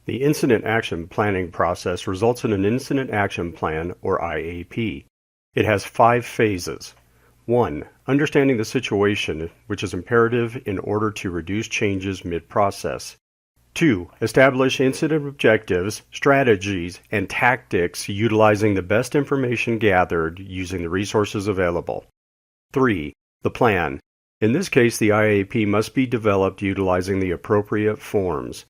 The Incident Action Planning process results in an Incident Action Plan, or IAP. It has 5 phases. 1. Understanding the situation, which is imperative in order to reduce changes mid-process. 2. Establish incident objectives, strategies, and tactics utilizing the best information gathered using the resources available. 3. The plan. In this case, the IAP must be developed utilizing the appropriate forms.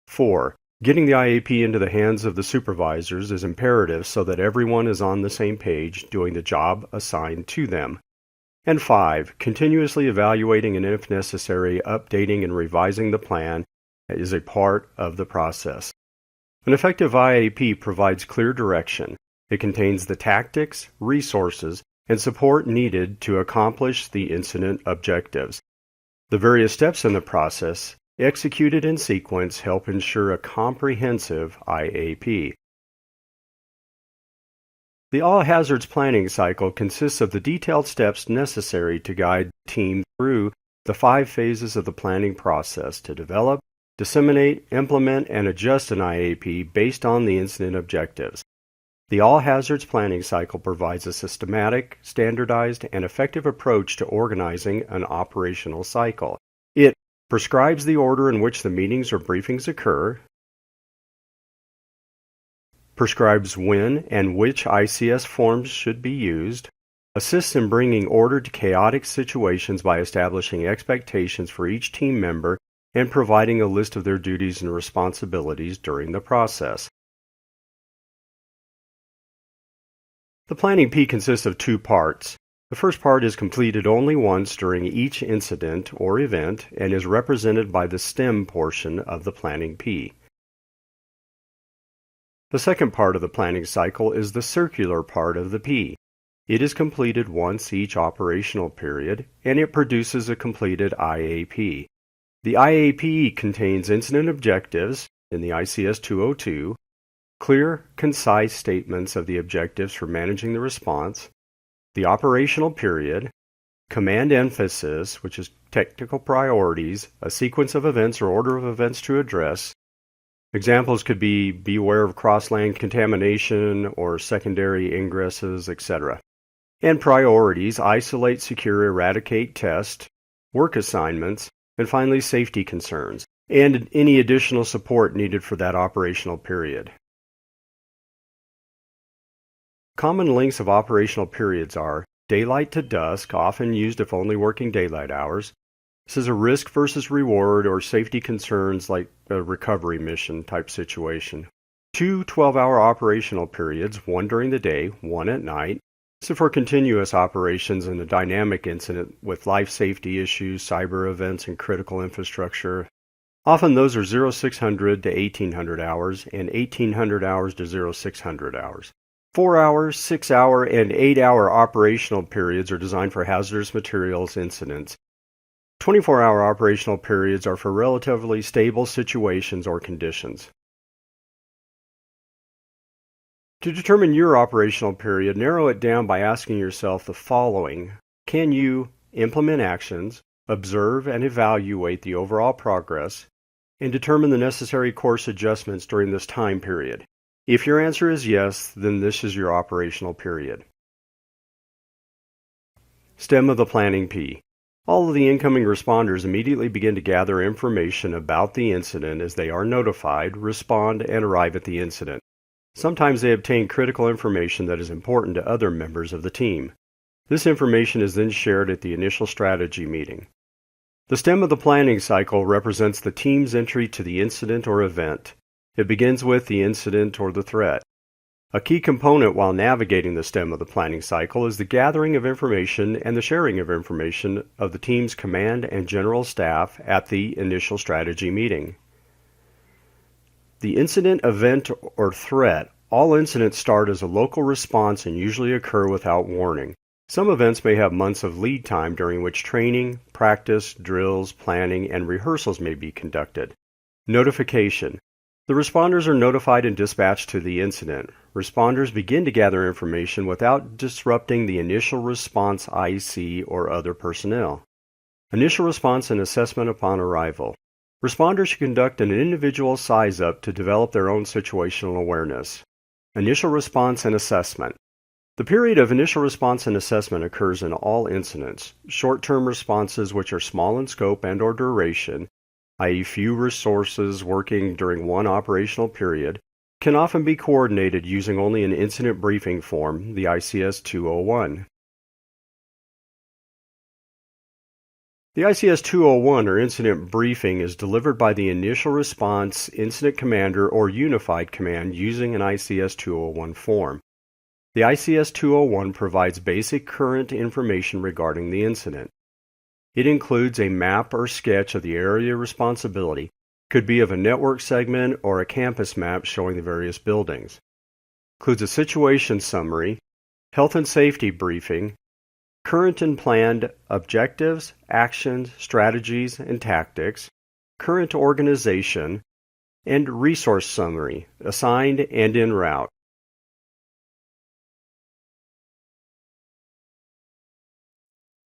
4. Getting the IAP into the hands of the supervisors is imperative so that everyone is on the same page doing the job assigned to them. And 5. Continuously evaluating and, if necessary, updating and revising the plan is a part of the process. An effective IAP provides clear direction. It contains the tactics, resources, and support needed to accomplish the incident objectives. The various steps in the process, executed in sequence, help ensure a comprehensive IAP. The All Hazards Planning Cycle consists of the detailed steps necessary to guide the team through the 5 phases of the planning process to develop, disseminate, implement, and adjust an IAP based on the incident objectives. The All Hazards Planning Cycle provides a systematic, standardized, and effective approach to organizing an operational cycle. It prescribes the order in which the meetings or briefings occur, prescribes when and which ICS forms should be used, assists in bringing order to chaotic situations by establishing expectations for each team member and providing a list of their duties and responsibilities during the process. The Planning P consists of 2 parts. The first part is completed only once during each incident or event and is represented by the STEM portion of the Planning P. The second part of the planning cycle is the circular part of the P. It is completed once each operational period, and it produces a completed IAP. The IAP contains incident objectives in the ICS-202, clear, concise statements of the objectives for managing the response, the operational period, command emphasis, which is technical priorities, a sequence of events or order of events to address. Examples could be beware of cross-lane contamination or secondary ingresses, etc. And priorities, isolate, secure, eradicate, test, work assignments, and finally safety concerns, and any additional support needed for that operational period. Common lengths of operational periods are daylight to dusk, often used if only working daylight hours. This is a risk versus reward or safety concerns like a recovery mission type situation. 2 12-hour operational periods, 1 during the day, 1 at night. So for continuous operations in a dynamic incident with life safety issues, cyber events, and critical infrastructure. Often those are 0600 to 1800 hours and 1800 hours to 0600 hours. 4-hour, 6-hour, and 8-hour operational periods are designed for hazardous materials incidents. 24-hour operational periods are for relatively stable situations or conditions. To determine your operational period, narrow it down by asking yourself the following. Can you implement actions, observe and evaluate the overall progress, and determine the necessary course adjustments during this time period? If your answer is yes, then this is your operational period. Stem of the Planning P. All of the incoming responders immediately begin to gather information about the incident as they are notified, respond, and arrive at the incident. Sometimes they obtain critical information that is important to other members of the team. This information is then shared at the initial strategy meeting. The stem of the planning cycle represents the team's entry to the incident or event. It begins with the incident or the threat. A key component while navigating the stem of the planning cycle is the gathering of information and the sharing of information of the team's command and general staff at the initial strategy meeting. The incident, event, or threat. All incidents start as a local response and usually occur without warning. Some events may have months of lead time during which training, practice, drills, planning, and rehearsals may be conducted. Notification. The responders are notified and dispatched to the incident. Responders begin to gather information without disrupting the initial response IC or other personnel. Initial response and assessment upon arrival. Responders should conduct an individual size-up to develop their own situational awareness. Initial response and assessment. The period of initial response and assessment occurs in all incidents. Short-term responses, which are small in scope and/or duration, i.e. few resources working during one operational period, can often be coordinated using only an incident briefing form, the ICS-201. The ICS-201 or incident briefing is delivered by the initial response incident commander or unified command using an ICS-201 form. The ICS-201 provides basic current information regarding the incident. It includes a map or sketch of the area of responsibility, could be of a network segment or a campus map showing the various buildings. Includes a situation summary, health and safety briefing, current and planned objectives, actions, strategies, and tactics, current organization, and resource summary, assigned and en route.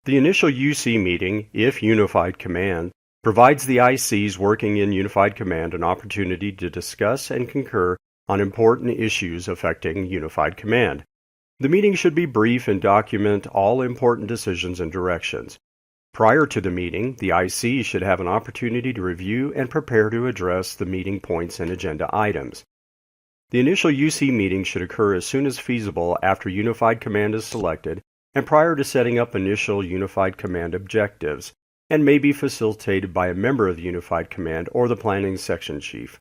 The initial UC meeting, if Unified Command, provides the ICs working in Unified Command an opportunity to discuss and concur on important issues affecting Unified Command. The meeting should be brief and document all important decisions and directions. Prior to the meeting, the IC should have an opportunity to review and prepare to address the meeting points and agenda items. The initial UC meeting should occur as soon as feasible after Unified Command is selected and prior to setting up initial Unified Command objectives, and may be facilitated by a member of the Unified Command or the Planning Section Chief.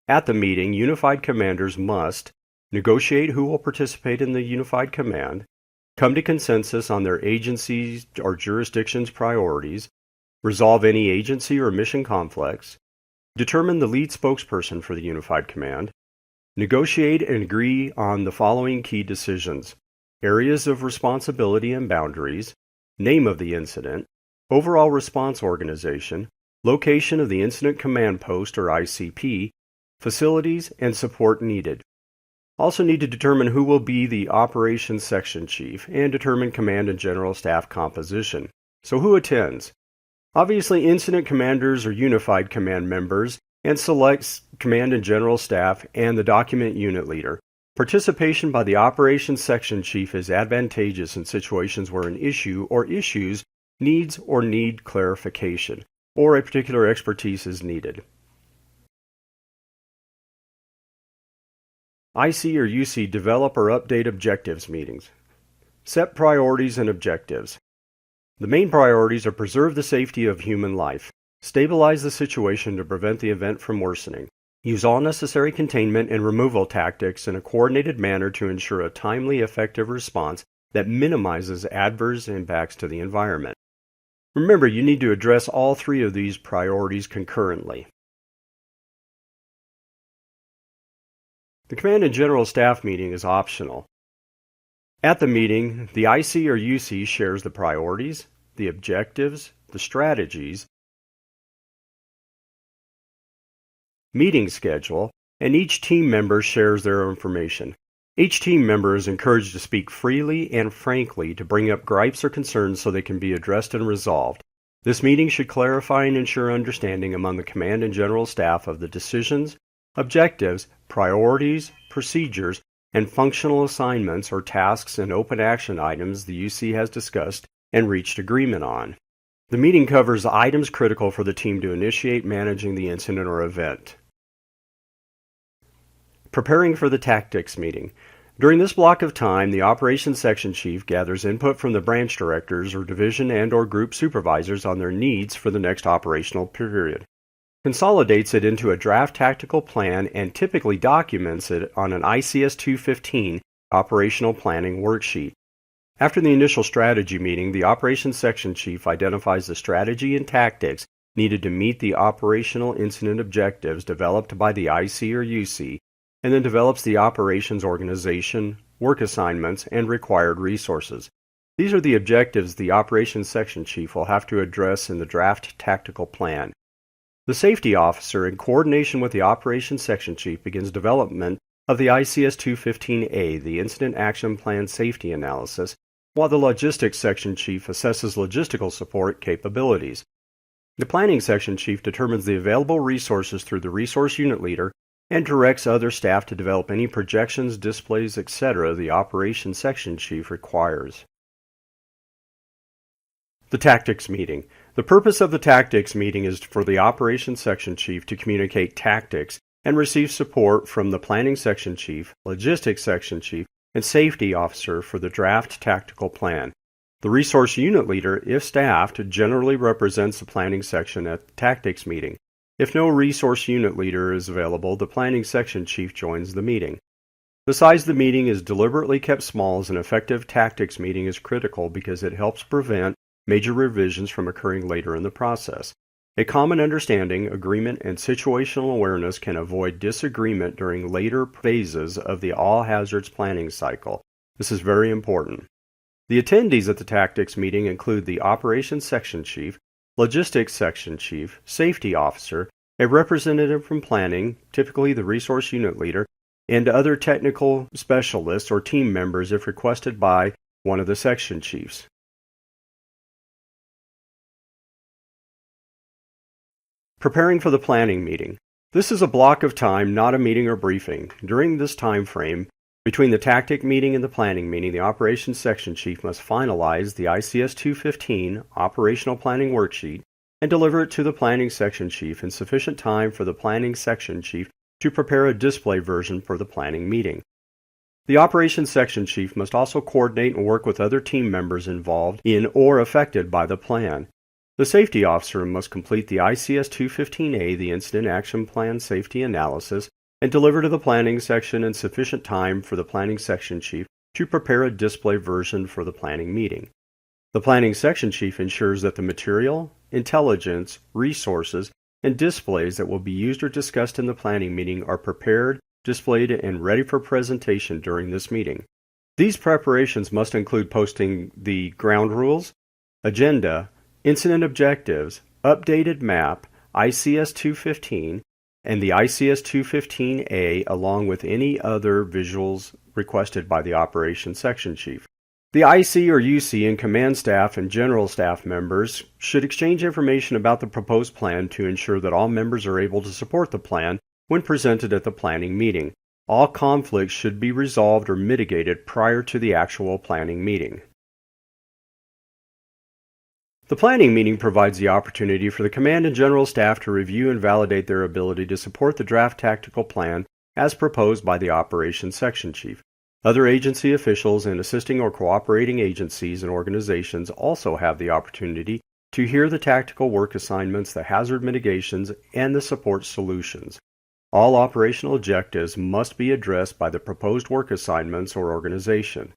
At the meeting, Unified Commanders must negotiate who will participate in the Unified Command, come to consensus on their agency's or jurisdiction's priorities, resolve any agency or mission conflicts, determine the lead spokesperson for the Unified Command, negotiate and agree on the following key decisions: areas of responsibility and boundaries, name of the incident, overall response organization, location of the Incident Command Post or ICP, facilities, and support needed. Also need to determine who will be the Operations Section Chief and determine Command and General Staff composition. So who attends? Obviously, Incident Commanders are Unified Command members and selects Command and General Staff and the Document Unit Leader. Participation by the Operations Section Chief is advantageous in situations where an issue or issues needs or need clarification, or a particular expertise is needed. IC or UC develop or update objectives meetings. Set priorities and objectives. The main priorities are preserve the safety of human life, stabilize the situation to prevent the event from worsening, use all necessary containment and removal tactics in a coordinated manner to ensure a timely, effective response that minimizes adverse impacts to the environment. Remember, you need to address all three of these priorities concurrently. The Command and General Staff meeting is optional. At the meeting, the IC or UC shares the priorities, the objectives, the strategies, meeting schedule, and each team member shares their information. Each team member is encouraged to speak freely and frankly to bring up gripes or concerns so they can be addressed and resolved. This meeting should clarify and ensure understanding among the Command and General Staff of the decisions, objectives, priorities, procedures, and functional assignments or tasks and open action items the UC has discussed and reached agreement on. The meeting covers items critical for the team to initiate managing the incident or event. Preparing for the tactics meeting. During this block of time, the Operations Section Chief gathers input from the branch directors or division and/or group supervisors on their needs for the next operational period, consolidates it into a draft tactical plan, and typically documents it on an ICS-215 operational planning worksheet. After the initial strategy meeting, the Operations Section Chief identifies the strategy and tactics needed to meet the operational incident objectives developed by the IC or UC, and then develops the operations organization, work assignments, and required resources. These are the objectives the Operations Section Chief will have to address in the draft tactical plan. The Safety Officer, in coordination with the Operations Section Chief, begins development of the ICS-215A, the Incident Action Plan Safety Analysis, while the Logistics Section Chief assesses logistical support capabilities. The Planning Section Chief determines the available resources through the Resource Unit Leader and directs other staff to develop any projections, displays, etc. the Operations Section Chief requires. The Tactics Meeting. The purpose of the Tactics Meeting is for the Operations Section Chief to communicate tactics and receive support from the Planning Section Chief, Logistics Section Chief, and Safety Officer for the draft tactical plan. The Resource Unit Leader, if staffed, generally represents the Planning Section at the Tactics Meeting. If no Resource Unit Leader is available, the Planning Section Chief joins the meeting. The size of the meeting is deliberately kept small as an effective tactics meeting is critical because it helps prevent major revisions from occurring later in the process. A common understanding, agreement, and situational awareness can avoid disagreement during later phases of the all-hazards planning cycle. This is very important. The attendees at the tactics meeting include the Operations Section Chief, Logistics Section Chief, Safety Officer, a representative from Planning, typically the Resource Unit Leader, and other technical specialists or team members if requested by one of the Section Chiefs. Preparing for the planning meeting. This is a block of time, not a meeting or briefing. During this time frame, between the tactic meeting and the planning meeting, the Operations Section Chief must finalize the ICS-201 Operational Planning Worksheet and deliver it to the Planning Section Chief in sufficient time for the Planning Section Chief to prepare a display version for the planning meeting. The Operations Section Chief must also coordinate and work with other team members involved in or affected by the plan. The Safety Officer must complete the ICS-201, the Incident Action Plan Safety Analysis, and deliver to the Planning Section in sufficient time for the Planning Section Chief to prepare a display version for the planning meeting. The Planning Section Chief ensures that the material, intelligence, resources, and displays that will be used or discussed in the planning meeting are prepared, displayed, and ready for presentation during this meeting. These preparations must include posting the ground rules, agenda, incident objectives, updated map, ICS-201, and the ICS-201A along with any other visuals requested by the Operations Section Chief. The IC or UC and command staff and general staff members should exchange information about the proposed plan to ensure that all members are able to support the plan when presented at the planning meeting. All conflicts should be resolved or mitigated prior to the actual planning meeting. The planning meeting provides the opportunity for the command and general staff to review and validate their ability to support the draft tactical plan as proposed by the Operations Section Chief. Other agency officials and assisting or cooperating agencies and organizations also have the opportunity to hear the tactical work assignments, the hazard mitigations, and the support solutions. All operational objectives must be addressed by the proposed work assignments or organization.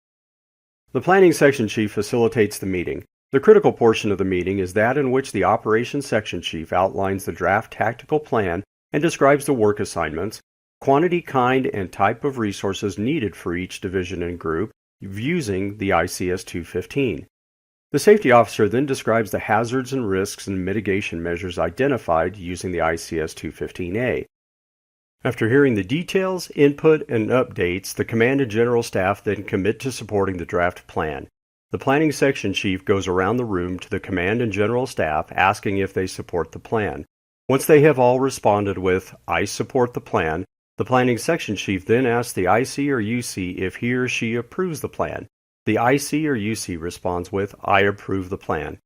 The Planning Section Chief facilitates the meeting. The critical portion of the meeting is that in which the Operations Section Chief outlines the draft tactical plan and describes the work assignments, quantity, kind, and type of resources needed for each division and group using the ICS-201. The Safety Officer then describes the hazards and risks and mitigation measures identified using the ICS-201A. After hearing the details, input, and updates, the Command and General Staff then commit to supporting the draft plan. The Planning Section Chief goes around the room to the Command and General Staff asking if they support the plan. Once they have all responded with, "I support the plan," the Planning Section Chief then asks the IC or UC if he or she approves the plan. The IC or UC responds with, "I approve the plan."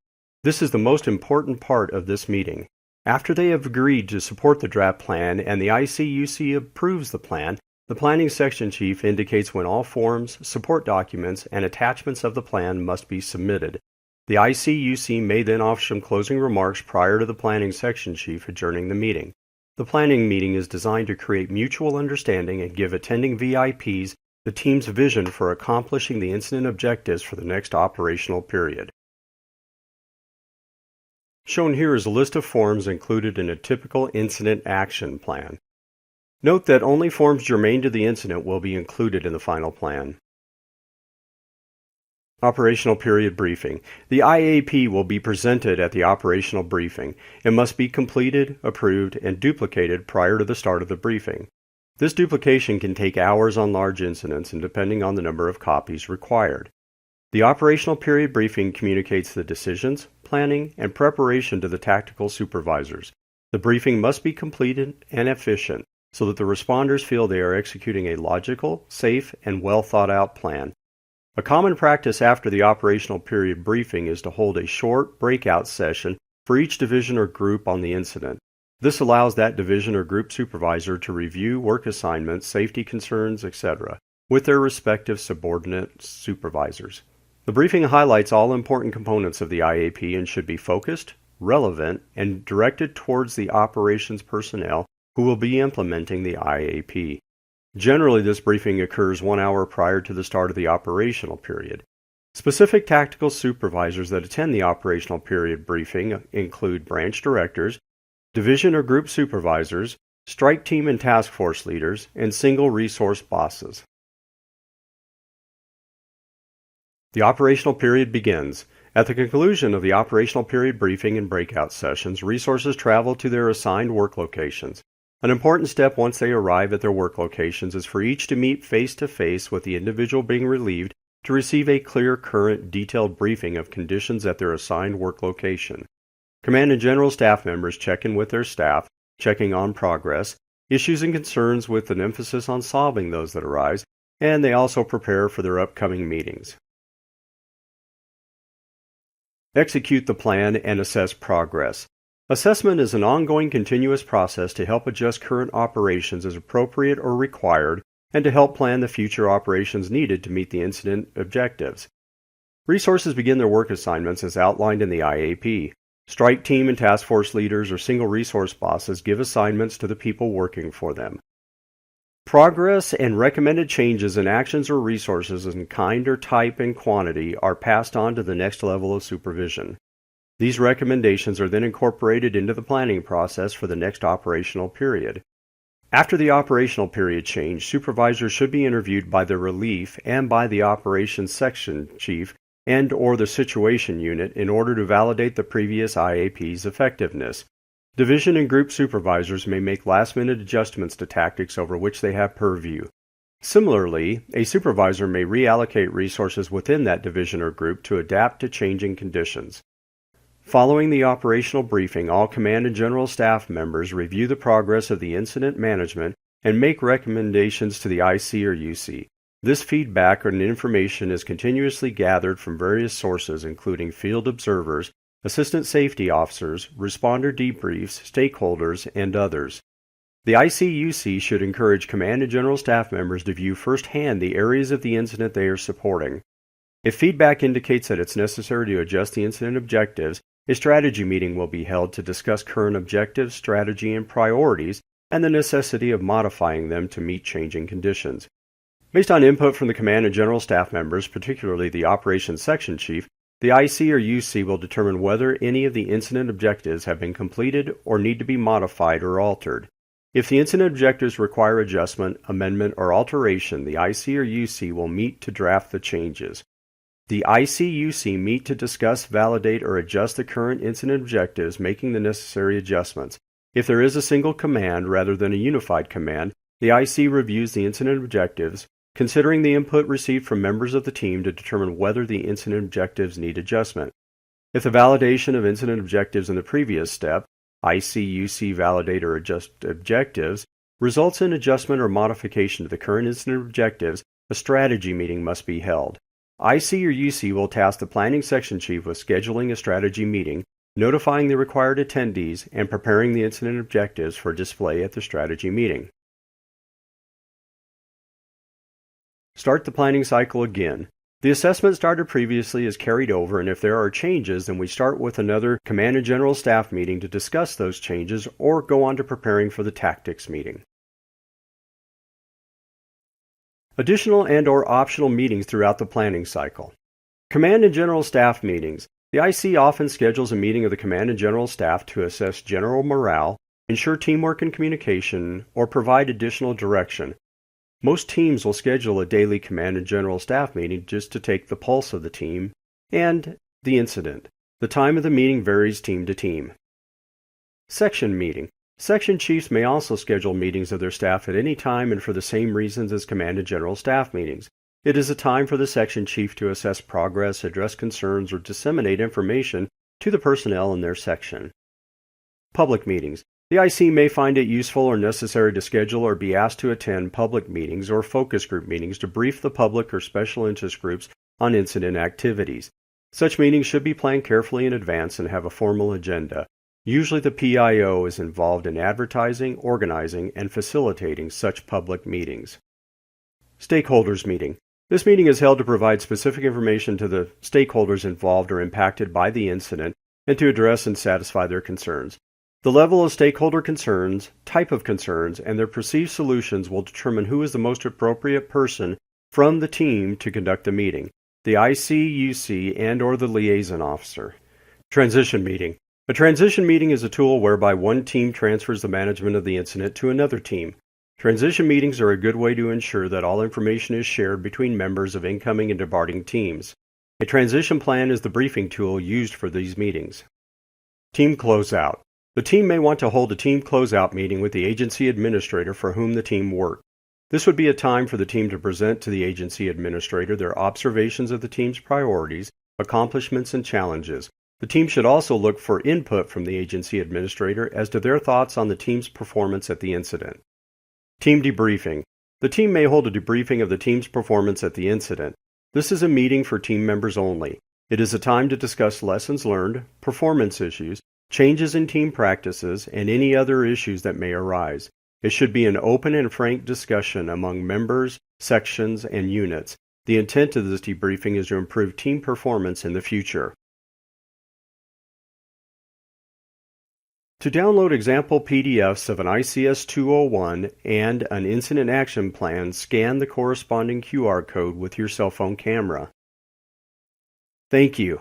This is the most important part of this meeting. After they have agreed to support the draft plan and the IC/UC approves the plan, the Planning Section Chief indicates when all forms, support documents, and attachments of the plan must be submitted. The IC/UC may then offer some closing remarks prior to the Planning Section Chief adjourning the meeting. The planning meeting is designed to create mutual understanding and give attending VIPs the team's vision for accomplishing the incident objectives for the next operational period. Shown here is a list of forms included in a typical incident action plan. Note that only forms germane to the incident will be included in the final plan. Operational Period Briefing. The IAP will be presented at the operational briefing. It must be completed, approved, and duplicated prior to the start of the briefing. This duplication can take hours on large incidents and depending on the number of copies required. The operational period briefing communicates the decisions, planning, and preparation to the tactical supervisors. The briefing must be completed and efficient so that the responders feel they are executing a logical, safe, and well thought out plan. A common practice after the operational period briefing is to hold a short breakout session for each division or group on the incident. This allows that division or group supervisor to review work assignments, safety concerns, etc., with their respective subordinate supervisors. The briefing highlights all important components of the IAP and should be focused, relevant, and directed towards the operations personnel who will be implementing the IAP. Generally, this briefing occurs 1 hour prior to the start of the operational period. Specific tactical supervisors that attend the operational period briefing include branch directors, division or group supervisors, strike team and task force leaders, and single resource bosses. The operational period begins. At the conclusion of the operational period briefing and breakout sessions, resources travel to their assigned work locations. An important step once they arrive at their work locations is for each to meet face-to-face with the individual being relieved to receive a clear, current, detailed briefing of conditions at their assigned work location. Command and General staff members check in with their staff, checking on progress, issues and concerns with an emphasis on solving those that arise, and they also prepare for their upcoming meetings. Execute the plan and assess progress. Assessment is an ongoing continuous process to help adjust current operations as appropriate or required and to help plan the future operations needed to meet the incident objectives. Resources begin their work assignments as outlined in the IAP. Strike team and task force leaders or single resource bosses give assignments to the people working for them. Progress and recommended changes in actions or resources in kind or type and quantity are passed on to the next level of supervision. These recommendations are then incorporated into the planning process for the next operational period. After the operational period change, supervisors should be interviewed by the relief and by the operations section chief and/or the situation unit in order to validate the previous IAP's effectiveness. Division and group supervisors may make last-minute adjustments to tactics over which they have purview. Similarly, a supervisor may reallocate resources within that division or group to adapt to changing conditions. Following the operational briefing, all Command and General staff members review the progress of the incident management and make recommendations to the IC or UC. This feedback and information is continuously gathered from various sources including field observers, assistant safety officers, responder debriefs, stakeholders, and others. The IC-UC should encourage Command and General staff members to view firsthand the areas of the incident they are supporting. If feedback indicates that it's necessary to adjust the incident objectives, a strategy meeting will be held to discuss current objectives, strategy, and priorities, and the necessity of modifying them to meet changing conditions. Based on input from the Command and General staff members, particularly the Operations Section Chief, the IC or UC will determine whether any of the incident objectives have been completed or need to be modified or altered. If the incident objectives require adjustment, amendment, or alteration, the IC or UC will meet to draft the changes. The IC-UC meet to discuss, validate, or adjust the current incident objectives, making the necessary adjustments. If there is a single command rather than a unified command, the IC reviews the incident objectives, considering the input received from members of the team to determine whether the incident objectives need adjustment. If the validation of incident objectives in the previous step, IC-UC validate or adjust objectives, results in adjustment or modification to the current incident objectives, a strategy meeting must be held. IC or UC will task the planning section chief with scheduling a strategy meeting, notifying the required attendees, and preparing the incident objectives for display at the strategy meeting. Start the planning cycle again. The assessment started previously is carried over, and if there are changes, then we start with another Command and General staff meeting to discuss those changes or go on to preparing for the tactics meeting. Additional and/or optional meetings throughout the planning cycle. Command and General staff meetings. The IC often schedules a meeting of the Command and General staff to assess general morale, ensure teamwork and communication, or provide additional direction. Most teams will schedule a daily Command and General staff meeting just to take the pulse of the team and the incident. The time of the meeting varies team to team. Section meeting. Section chiefs may also schedule meetings of their staff at any time and for the same reasons as Command and General staff meetings. It is a time for the section chief to assess progress, address concerns, or disseminate information to the personnel in their section. Public meetings. The IC may find it useful or necessary to schedule or be asked to attend public meetings or focus group meetings to brief the public or special interest groups on incident activities. Such meetings should be planned carefully in advance and have a formal agenda. Usually the PIO is involved in advertising, organizing, and facilitating such public meetings. Stakeholders meeting. This meeting is held to provide specific information to the stakeholders involved or impacted by the incident and to address and satisfy their concerns. The level of stakeholder concerns, type of concerns, and their perceived solutions will determine who is the most appropriate person from the team to conduct the meeting, the IC/UC, and/or the liaison officer. Transition meeting. A transition meeting is a tool whereby one team transfers the management of the incident to another team. Transition meetings are a good way to ensure that all information is shared between members of incoming and departing teams. A transition plan is the briefing tool used for these meetings. Team closeout. The team may want to hold a team closeout meeting with the agency administrator for whom the team worked. This would be a time for the team to present to the agency administrator their observations of the team's priorities, accomplishments, and challenges. The team should also look for input from the agency administrator as to their thoughts on the team's performance at the incident. Team debriefing. The team may hold a debriefing of the team's performance at the incident. This is a meeting for team members only. It is a time to discuss lessons learned, performance issues, changes in team practices, and any other issues that may arise. It should be an open and frank discussion among members, sections, and units. The intent of this debriefing is to improve team performance in the future. To download example PDFs of an ICS-201 and an Incident Action Plan, scan the corresponding QR code with your cell phone camera. Thank you.